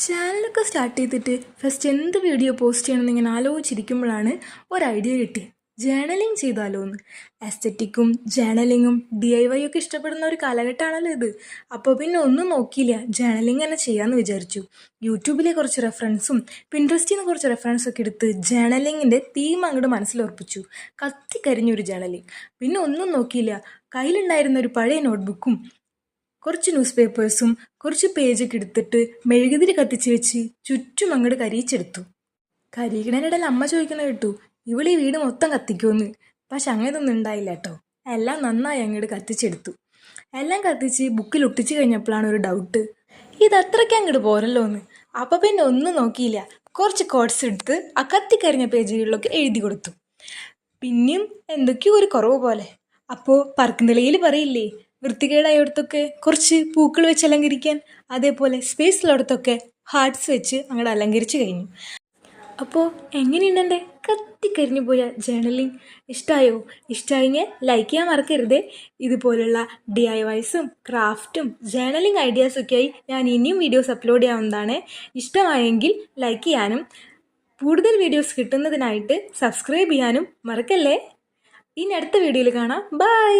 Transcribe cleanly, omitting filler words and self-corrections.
ചാനലൊക്കെ സ്റ്റാർട്ട് ചെയ്തിട്ട് ഫസ്റ്റ് എന്ത് വീഡിയോ പോസ്റ്റ് ചെയ്യണമെന്ന് ഇങ്ങനെ ആലോചിച്ചിരിക്കുമ്പോഴാണ് ഒരു ഐഡിയ കിട്ടിയത്. ജേണലിങ് ചെയ്താലോ എന്ന്. എസ്തെറ്റിക്കും ജേണലിങ്ങും DIY ഒക്കെ ഇഷ്ടപ്പെടുന്ന ഒരു കാലഘട്ടമാണല്ലോ ഇത്. അപ്പോൾ പിന്നെ ഒന്നും നോക്കിയില്ല, ജേണലിങ് തന്നെ ചെയ്യാമെന്ന് വിചാരിച്ചു. യൂട്യൂബിലെ കുറച്ച് റെഫറൻസും പിൻട്രസ്റ്റിൽ നിന്ന് കുറച്ച് റെഫറൻസൊക്കെ എടുത്ത് ജേണലിങ്ങിൻ്റെ തീം അങ്ങോട്ട് മനസ്സിലുറപ്പിച്ചു. കത്തിക്കരിഞ്ഞൊരു ജേണലിങ്. പിന്നെ ഒന്നും നോക്കിയില്ല, കയ്യിലുണ്ടായിരുന്ന ഒരു പഴയ നോട്ട്ബുക്കും കുറച്ച് ന്യൂസ് പേപ്പേഴ്സും കുറച്ച് പേജൊക്കെ എടുത്തിട്ട് മെഴുകുതിരി കത്തിച്ച് വെച്ച് ചുറ്റും അങ്ങോട്ട് കരിയിച്ചെടുത്തു. കരിയിക്കണേനിടയിൽ അമ്മ ചോദിക്കണ കേട്ടു, ഇവളീ വീട് മൊത്തം കത്തിക്കുമെന്ന്. പക്ഷെ അങ്ങനെയൊന്നും ഉണ്ടായില്ല കേട്ടോ. എല്ലാം നന്നായി അങ്ങോട്ട് കത്തിച്ചെടുത്തു. എല്ലാം കത്തിച്ച് ബുക്കിൽ ഒട്ടിച്ച് കഴിഞ്ഞപ്പോഴാണ് ഒരു ഡൗട്ട്, ഇത് അത്രയ്ക്ക് അങ്ങോട്ട് പോരല്ലോ എന്ന്. അപ്പം പിന്നെ ഒന്നും നോക്കിയില്ല, കുറച്ച് കോട്സ് എടുത്ത് ആ കത്തിക്കരിഞ്ഞ പേജുകളിലൊക്കെ എഴുതി കൊടുത്തു. പിന്നെയും എന്തൊക്കെയോ ഒരു കുറവ് പോലെ. അപ്പോൾ പറക്കുന്നിലയിൽ പറയില്ലേ, വൃത്തികേടായിടത്തൊക്കെ കുറച്ച് പൂക്കൾ വെച്ച് അലങ്കരിക്കാൻ, അതേപോലെ സ്പേസിലുള്ളടത്തൊക്കെ ഹാർട്ട്സ് വെച്ച് അങ്ങോട്ട് അലങ്കരിച്ച് കഴിഞ്ഞു. അപ്പോൾ എങ്ങനെയുണ്ട് എൻ്റെ കത്തിക്കരിഞ്ഞു പോയ ജേണലിങ്? ഇഷ്ടമായോ? ഇഷ്ടമായെങ്കിൽ ലൈക്ക് ചെയ്യാൻ മറക്കരുതേ. ഇതുപോലുള്ള DIYസും ക്രാഫ്റ്റും ജേണലിങ് ഐഡിയാസൊക്കെയായി ഞാൻ ഇനിയും വീഡിയോസ് അപ്ലോഡ് ചെയ്യാവുന്നതാണ്. ഇഷ്ടമായെങ്കിൽ ലൈക്ക് ചെയ്യാനും കൂടുതൽ വീഡിയോസ് കിട്ടുന്നതിനായിട്ട് സബ്സ്ക്രൈബ് ചെയ്യാനും മറക്കല്ലേ. ഇനി അടുത്ത വീഡിയോയിൽ കാണാം. ബൈ.